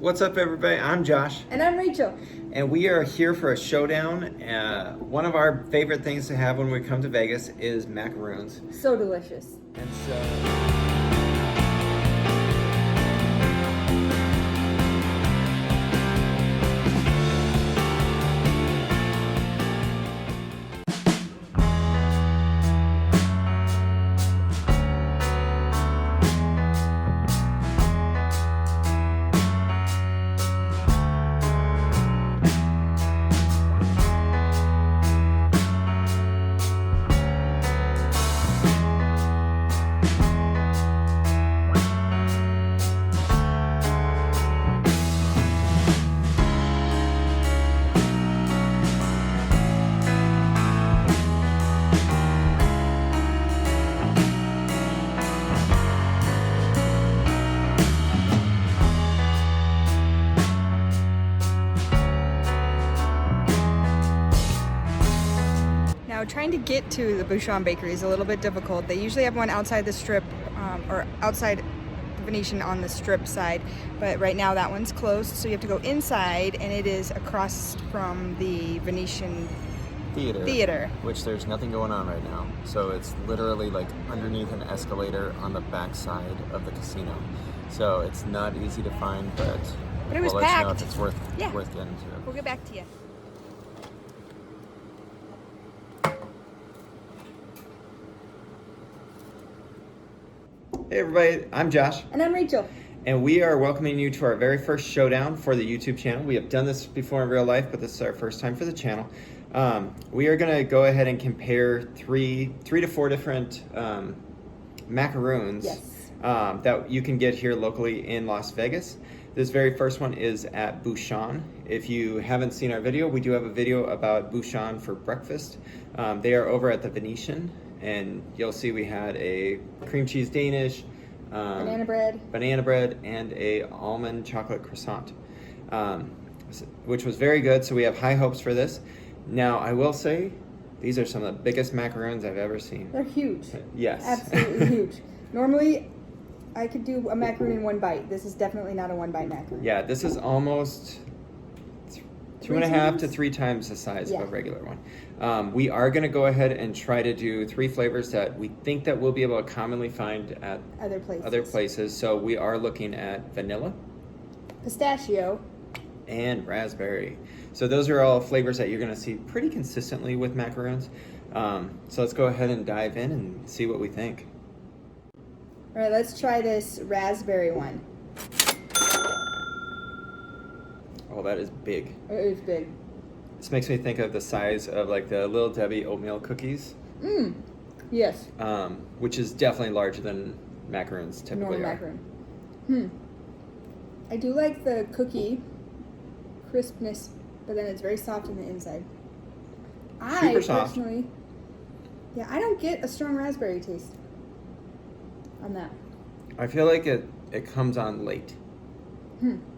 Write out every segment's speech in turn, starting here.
What's up, everybody? I'm Josh. And I'm Rachael. And we are here for a showdown. One of our favorite things to have when we come to Vegas is macarons. So delicious. And so... Trying to get to the Bouchon Bakery is a little bit difficult. They usually have one outside the strip or outside the Venetian on the strip side, but right now that one's closed, so you have to go inside, and it is across from the Venetian theater, which there's nothing going on right now. So it's literally like underneath an escalator on the back side of the casino. So it's not easy to find, but it was we'll packed. let you know if it's worth getting to. We'll get back to you. Hey everybody, I'm Josh. And I'm Rachael. And we are welcoming you to our very first showdown for the YouTube channel. We have done this before in real life, but this is our first time for the channel. We are going to go ahead and compare three to four different macarons that you can get here locally in Las Vegas. This very first one is at Bouchon. If you haven't seen our video, we do have a video about Bouchon for breakfast. They are over at the Venetian. And you'll see we had a cream cheese Danish, banana bread, and a almond chocolate croissant, which was very good. So we have high hopes for this. Now, I will say, these are some of the biggest macarons I've ever seen. They're huge. Yes. Absolutely huge. Normally, I could do a macaron in one bite. This is definitely not a one-bite macaron. Yeah, this is almost 2.5 to 3 times the size of a regular one. We are going to go ahead and try to do 3 flavors that we think that we'll be able to commonly find at other places. So we are looking at vanilla, pistachio, and raspberry. So those are all flavors that you're going to see pretty consistently with macarons. So let's go ahead and dive in and see what we think. All right, let's try this raspberry one. Oh, that is big. It is big. This makes me think of the size of like the Little Debbie oatmeal cookies. Yes. Which is definitely larger than macarons typically are. Macaron. I do like the cookie crispness, but then it's very soft on the inside. Super soft. Personally, I don't get a strong raspberry taste on that. I feel like it comes on late.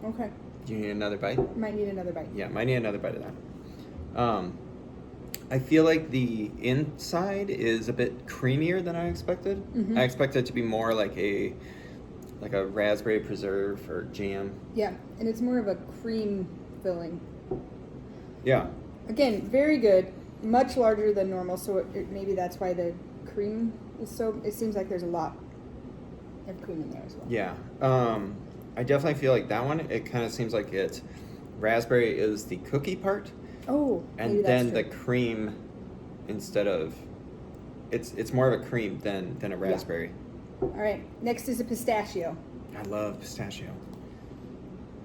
Okay. Do you need another bite? Might need another bite. Yeah, might need another bite of that. I feel like the inside is a bit creamier than I expected. I expected it to be more like a raspberry preserve or jam. Yeah, and it's more of a cream filling. Yeah. Again, very good. Much larger than normal, so maybe that's why the cream is so... It seems like there's a lot of cream in there as well. Yeah. I definitely feel like that one, it kind of seems like it's raspberry is the cookie part. Oh, and then the cream instead of it's more of a cream than a raspberry. All right, next is a pistachio. I love pistachio.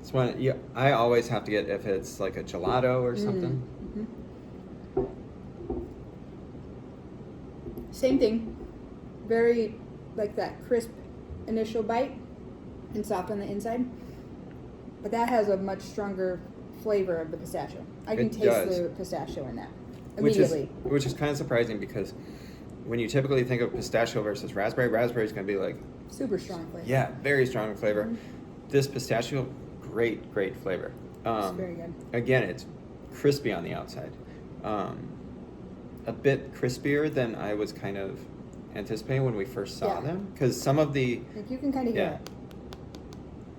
It's one I always have to get if it's like a gelato or something. Same thing. Very like that crisp initial bite and soft on the inside, but that has a much stronger flavor of the pistachio. I can taste the pistachio in that immediately. Which is kind of surprising because when you typically think of pistachio versus raspberry, raspberry is going to be like super strong flavor. Yeah, very strong flavor. This pistachio, great flavor. It's very good. Again, it's crispy on the outside. A bit crispier than I was kind of anticipating when we first saw them, because some of the like you can kind of hear it.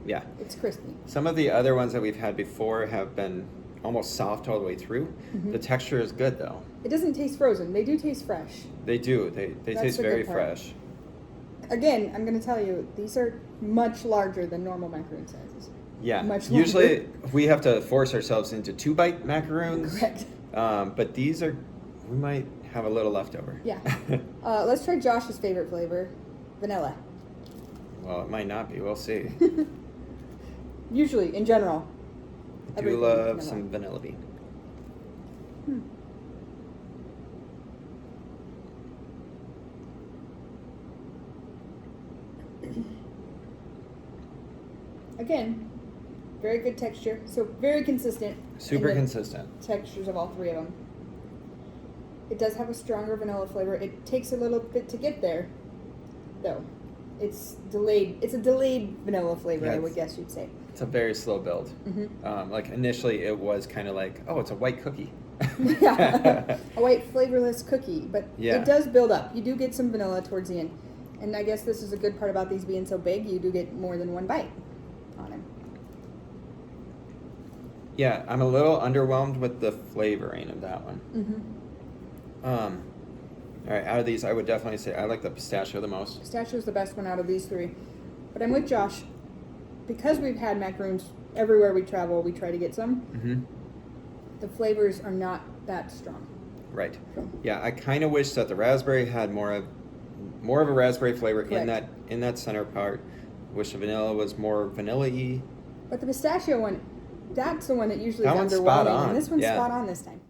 Yeah. It's crispy. Some of the other ones that we've had before have been almost soft all the way through. The texture is good though. It doesn't taste frozen. They do taste fresh. They do. They That's taste the good very part. fresh. Again, I'm going to tell you, these are much larger than normal macaroon sizes. Yeah. Much Usually we have to force ourselves into 2-bite macaroons. Correct. But these are, we might have a little left over. Yeah. Let's try Josh's favorite flavor, vanilla. Well, it might not be. We'll see. Usually, in general. I do everything love vanilla. some vanilla bean. Again, very good texture. So very consistent. Super in the consistent. textures of all three of them. It does have a stronger vanilla flavor. It takes a little bit to get there, though. It's delayed. It's a delayed vanilla flavor, I would guess you'd say. It's a very slow build. Like initially it was kind of like, oh, it's a white cookie. Yeah, a white flavorless cookie, but Yeah. it does build up. You do get some vanilla towards the end. And I guess this is a good part about these being so big, you do get more than one bite on them. Yeah, I'm a little underwhelmed with the flavoring of that one. All right, out of these, I would definitely say I like the pistachio the most. Pistachio is the best one out of these three. But I'm with Josh. Because we've had macaroons everywhere we travel, we try to get some. The flavors are not that strong. Right. Yeah, I kind of wish that the raspberry had more of a raspberry flavor Correct. in that center part. Wish the vanilla was more vanilla-y. But the pistachio one, that's the one that usually That is one's underwhelming. spot on, And this one's yeah. spot on this time.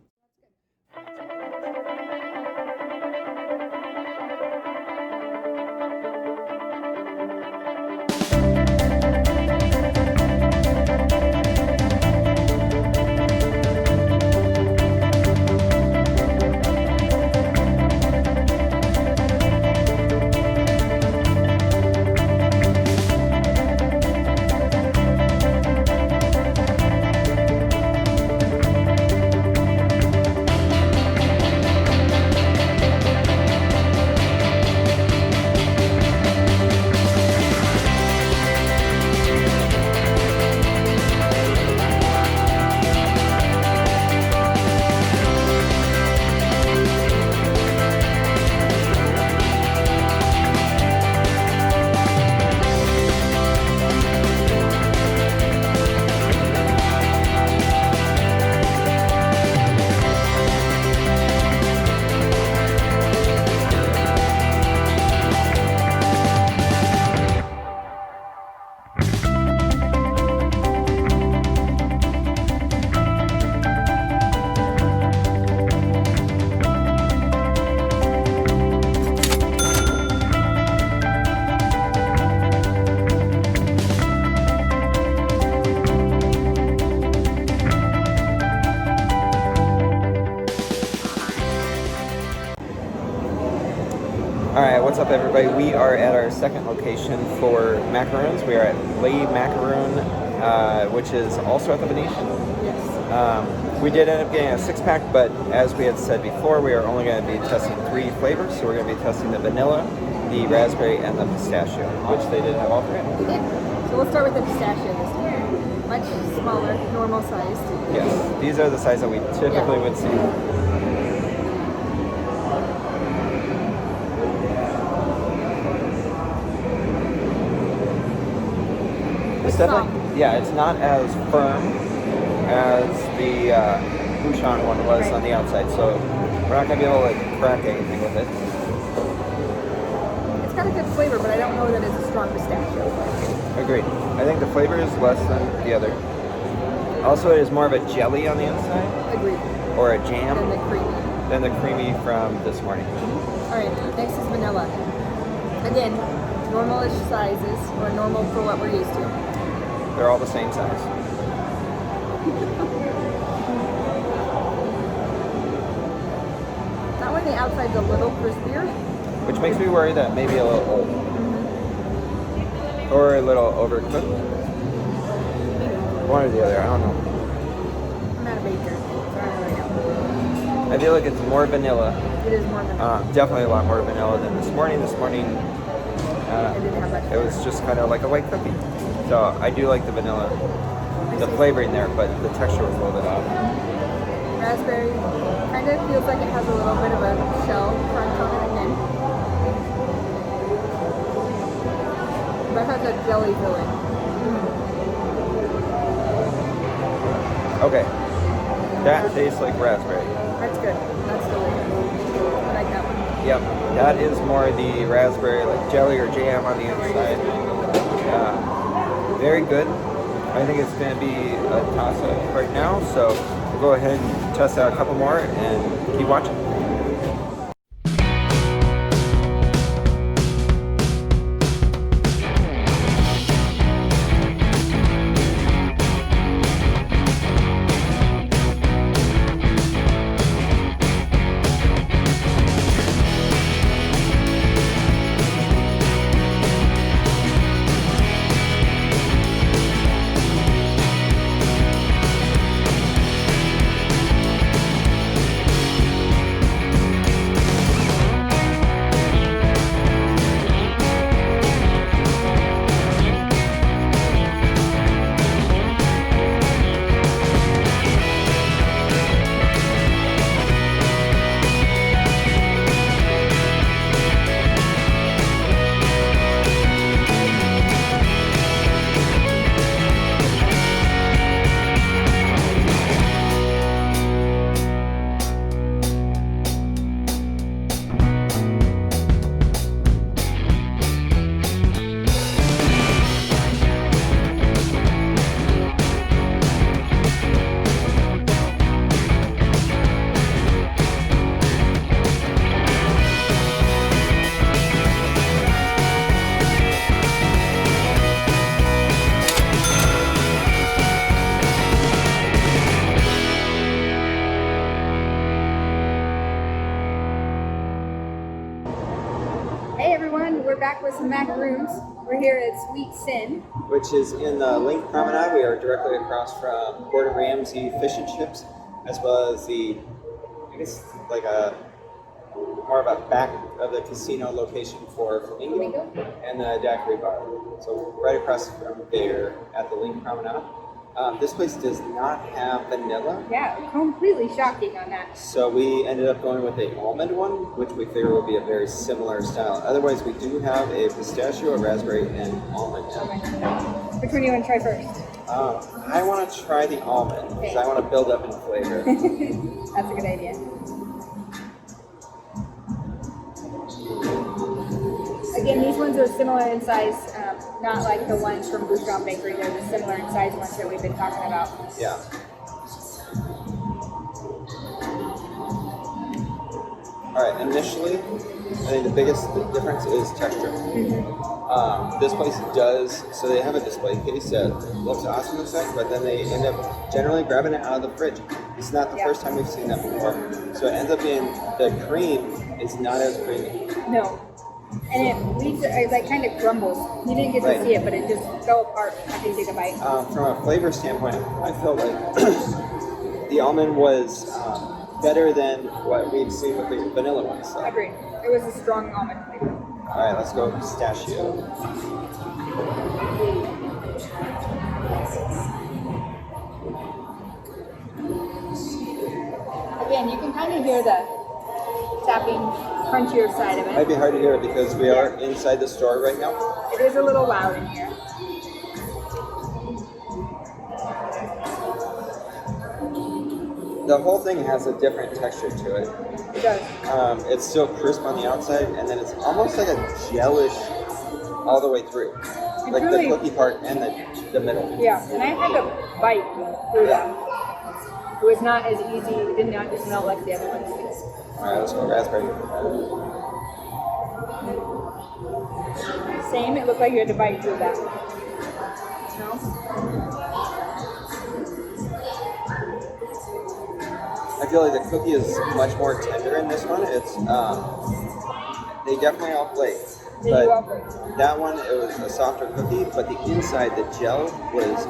Alright, what's up everybody? We are at our second location for macarons. We are at Les Macaron, which is also at the Venetian. Yes. We did end up getting a 6-pack, but as we had said before, we are only going to be testing 3 flavors. So we're going to be testing the vanilla, the raspberry, and the pistachio, which they did have all 3. We did. So we'll start with the pistachio this time. Much smaller, normal sized. Yes, these are the size that we typically would see. It's definitely, yeah, it's not as firm as the Bouchon one was on the outside, so we're not going to be able to crack anything with it. It's got a good flavor, but I don't know that it's a strong pistachio. Agreed. I think the flavor is less than the other. Also, it is more of a jelly on the inside, Agreed. or a jam, And the creamy. than the creamy from this morning. Alright, next is vanilla. Again, normal-ish sizes, or normal for what we're used to. They're all the same size. That one, the outside's a little crispier. Which makes me worry that maybe a little old. Or a little overcooked. One or the other, I don't know. I'm not a baker, so I don't really know. I feel like it's more vanilla. It is more vanilla. Definitely a lot more vanilla than this morning. This morning, It didn't have much it was just kind of like a white cookie. So I do like the vanilla, the flavoring there, but the texture was a little bit off. Raspberry kind of feels like it has a little bit of a shell crunch on it again. But it has a jelly filling. Okay, that tastes like raspberry. That's good. That's delicious. I like that one. Yep, that is more the raspberry, like jelly or jam on the inside. Very good. I think it's going to be a toss-up right now, so we'll go ahead and test out a couple more and keep watching. Hey everyone, we're back with some macaroons. We're here at Sweet Sin. Which is in the Linq Promenade. We are directly across from Gordon Ramsay Fish and Chips, as well as the, I guess, like a more of a back of the casino location for Flamingo and the daiquiri bar. So right across from there at the Linq Promenade. This place does not have vanilla. Yeah, completely shocking on that. So we ended up going with the almond one, which we figure will be a very similar style. Otherwise, we do have a pistachio, a raspberry, and almond. Which one do you want to try first? I want to try the almond because I want to build up in flavor. That's a good idea. Again, these ones are similar in size, not like the ones from Bouchon Bakery. They're the similar in size ones that we've been talking about. Yeah. All right, initially, I think the biggest difference is texture. This place does, so they have a display case that looks awesome inside, but then they end up generally grabbing it out of the fridge. It's not the first time we've seen that before. So it ends up being, the cream is not as creamy. No. And it leaves it like kind of crumbles. You didn't get to see it, but it just fell apart after you take a bite. From a flavor standpoint, I felt like the almond was better than what we've seen with the vanilla ones. So. Agreed. It was a strong almond flavor. All right, let's go pistachio. Again, you can kind of hear the tapping, crunchier side of it. Might be hard to hear because we are inside the store right now. It is a little loud in here. The whole thing has a different texture to it. It does. It's still crisp on the outside, and then it's almost like a gelish all the way through. Like really, the cookie part and the middle. Yeah, and I had to bite through that. It was not as easy, it did not just melt like the other ones. Alright, let's go raspberry. Same, it looked like you had to bite through that. No? I feel like the cookie is much more tender in this one. It's they definitely all flake. But that one, it was a softer cookie, but the inside, the gel was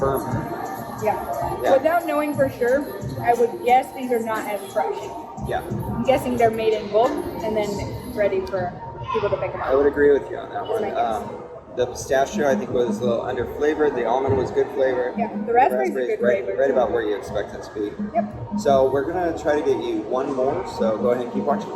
firmer. Yeah. Without knowing for sure, I would guess these are not as fresh. Yeah. I'm guessing they're made in bulk and then ready for people to pick them up. I would agree with you on that one. The pistachio I think was a little under flavored. The almond was good flavor. Yeah, the raspberry's a good right, flavor. right about where you expect it to be. Yep. So we're gonna try to get you one more. So go ahead and keep watching.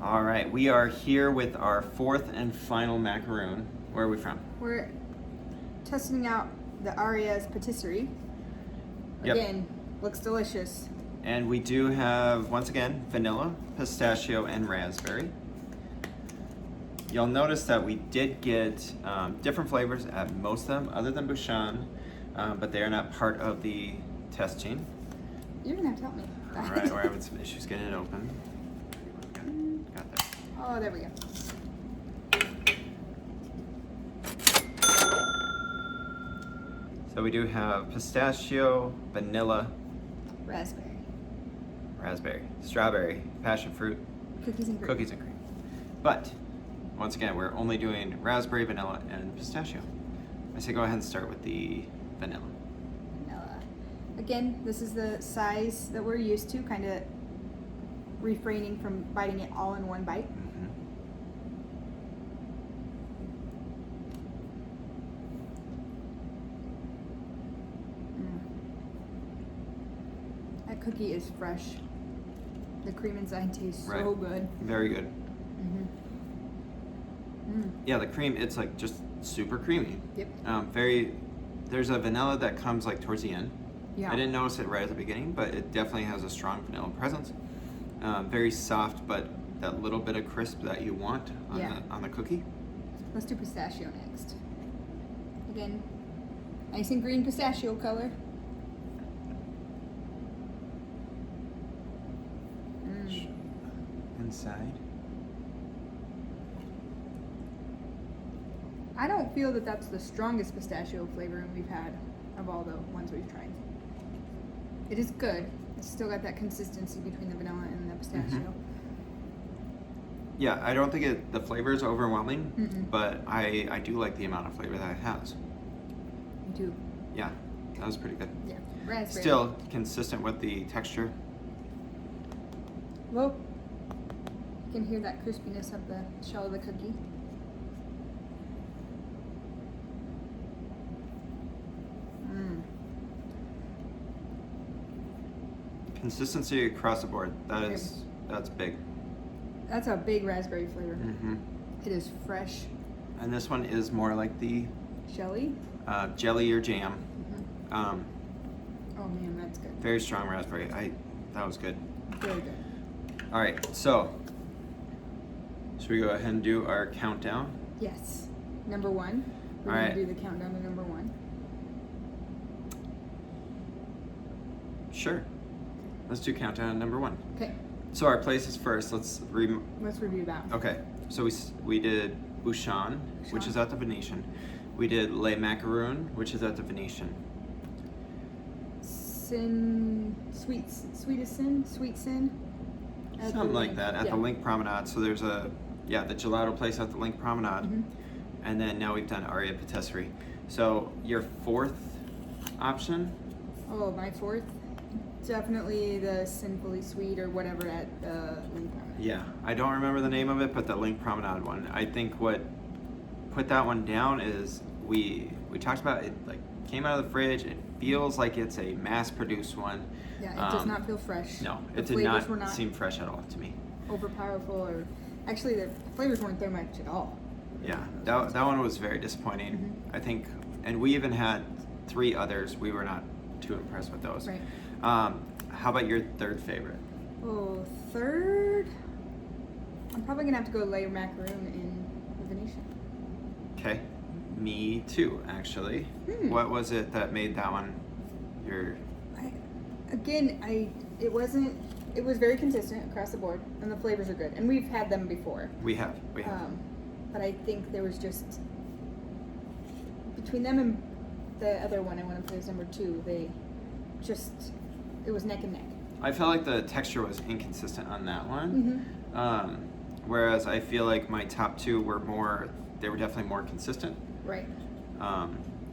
All right, we are here with our fourth and final macaroon. Where are we from? We're testing out the Aria Patisserie. Yep. Again, looks delicious. And we do have, once again, vanilla, pistachio, and raspberry. You'll notice that we did get different flavors at most of them, other than Bouchon, but they are not part of the testing. You're gonna have to help me. All right, we're having some issues getting it open. Got there. Oh, there we go. So we do have pistachio, vanilla, Raspberry, strawberry, passion fruit, cookies and cream. cookies and cream. But once again, we're only doing raspberry, vanilla, and pistachio. I say go ahead and start with the vanilla. Vanilla. Again, this is the size that we're used to, kind of refraining from biting it all in one bite. Mm-hmm. That cookie is fresh. The cream inside tastes Right. so good. Very good. Mm. Yeah, the cream, it's like just super creamy. Yep. There's a vanilla that comes like towards the end. Yeah. I didn't notice it right at the beginning, but it definitely has a strong vanilla presence. Very soft, but that little bit of crisp that you want on the cookie. Let's do pistachio next. Again, nice and green pistachio color. Inside. I don't feel that that's the strongest pistachio flavoring we've had of all the ones we've tried. It is good. It's still got that consistency between the vanilla and the pistachio. Yeah, I don't think the flavor is overwhelming, Mm-mm. but I do like the amount of flavor that it has. Me too. Yeah, that was pretty good. Yeah. Raspberry. Still consistent with the texture. Whoa. You can hear that crispiness of the shell of the cookie. Consistency across the board. That's big. That's a big raspberry flavor. Mm-hmm. It is fresh, And this one is more like the jelly. jelly or jam. Oh man, that's good. Very strong raspberry. That was good. Very good. All right, so should we go ahead and do our countdown? Yes. Number one. We're All gonna right. do the countdown to number one. Sure. Let's do countdown number one. Okay. So our places first. Let's review that. Okay. So we did Bouchon, which is at the Venetian. We did Les Macarons, which is at the Venetian. Sweet Sin. At Something the like Linq. that at the Linq Promenade. So there's a yeah, the gelato place at the Linq Promenade. Mhm. And then now we've done Aria Patisserie. So your fourth option? Oh, my fourth? Definitely the Sinfully Sweet or whatever at the Linq Promenade. Yeah, I don't remember the name of it, but the Linq Promenade one. I think what put that one down is we talked about it, like came out of the fridge. It feels like it's a mass-produced one. Yeah, it does not feel fresh. No, The it did flavors were not seem fresh at all to me. overpowerful, or actually the flavors weren't there much at all. Yeah, that one was very disappointing. Mhm. I think, and we even had 3 others. We were not too impressed with those. Right. How about your third favorite? Oh, third? I'm probably gonna have to go layer macaroon in the Venetian. Okay, me too, actually. What was it that made that one your? It was very consistent across the board, and the flavors are good, and we've had them before. We have. But I think there was just between them and the other one I want to put as number 2. It was neck and neck. I felt like the texture was inconsistent on that one. Whereas I feel like my top 2 they were definitely more consistent. Right.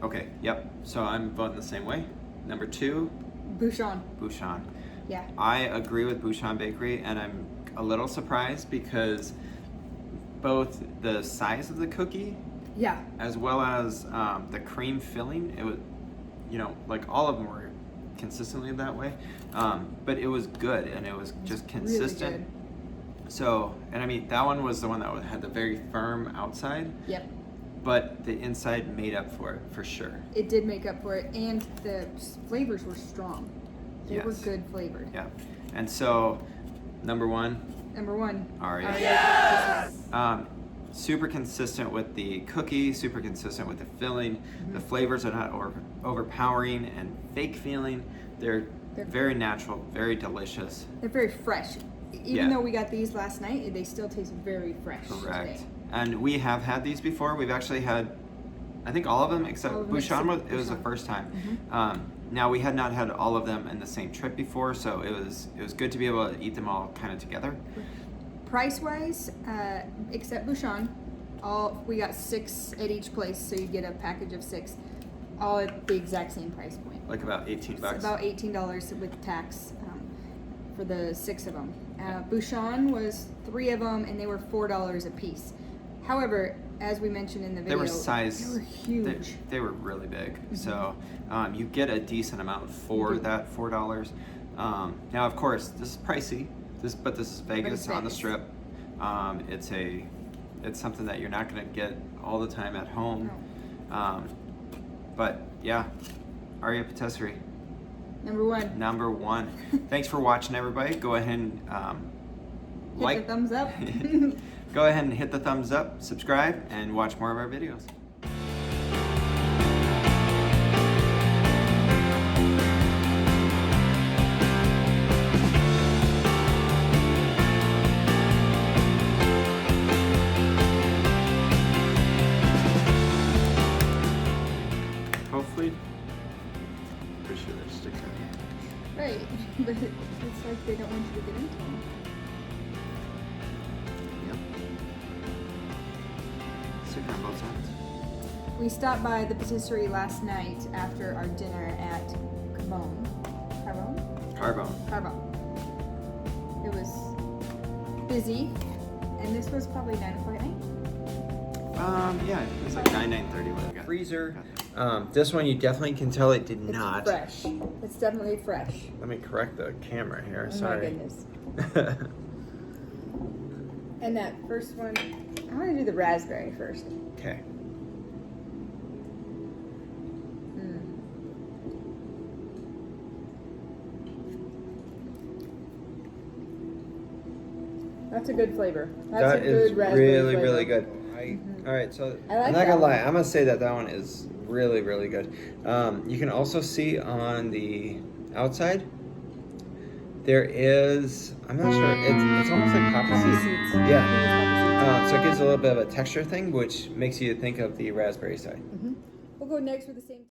Okay, yep. So I'm voting the same way. Number 2, Bouchon. Bouchon. Yeah. I agree with Bouchon Bakery, and I'm a little surprised because both the size of the cookie Yeah. as well as the cream filling, it was, like all of them were consistently that way, but it was good and it was just consistent. Really good. So, and I mean, that one was the one that had the very firm outside. Yep. But the inside made up for it, for sure. It did make up for it, and the flavors were strong. They were Yes. good flavored. Yeah. And so, number 1, Number 1. Aria. Super consistent with the cookie, super consistent with the filling. The flavors are not overpowering and fake feeling. They're very natural, very delicious. They're very fresh. Even Yeah. though we got these last night, they still taste very fresh. Correct. Today. And we have had these before. We've actually had, I think, all of them except All of them Bouchon. except It was the Bouchon. first time. Now we had not had all of them in the same trip before, so it was good to be able to eat them all kind of together. Price wise, except Bouchon, we got 6 at each place, so you get a package of 6, all at the exact same price point. Like about $18. It's about $18 with tax for the 6 of them. Bouchon was 3 of them, and they were $4 a piece. However, as we mentioned in the video, They were size. They were huge. They were really big. So you get a decent amount for that $4. Now, of course, this is pricey. But this is Vegas on the Vegas. Strip. It's something that you're not going to get all the time at home. No. But yeah, Aria Patisserie. Number 1. Thanks for watching, everybody. Go ahead and Hit the thumbs up. Go ahead and hit the thumbs up, subscribe, and watch more of our videos. Hopefully, pretty sure they're sticking. Right, but it's like they don't want you to get into them. Yep. Stick on both sides. We stopped by the patisserie last night after our dinner at Carbone. It was busy, and this was probably 9 o'clock at night. Yeah, it was like 9:30. Freezer. This one you definitely can tell it did not. It's fresh. It's definitely fresh. Let me correct the camera here. Oh Sorry. my goodness. And that first one, I want to do the raspberry first. Okay. That's a good flavor. That's That a good is raspberry really, flavor. really good. All right, so I like I'm not that gonna lie. one. I'm gonna say that one is really, really good. You can also see on the outside there is, I'm not sure. It's almost like poppy Poppy seeds. seeds. Yeah. So it gives a little bit of a texture thing, which makes you think of the raspberry side. We'll go next with the same.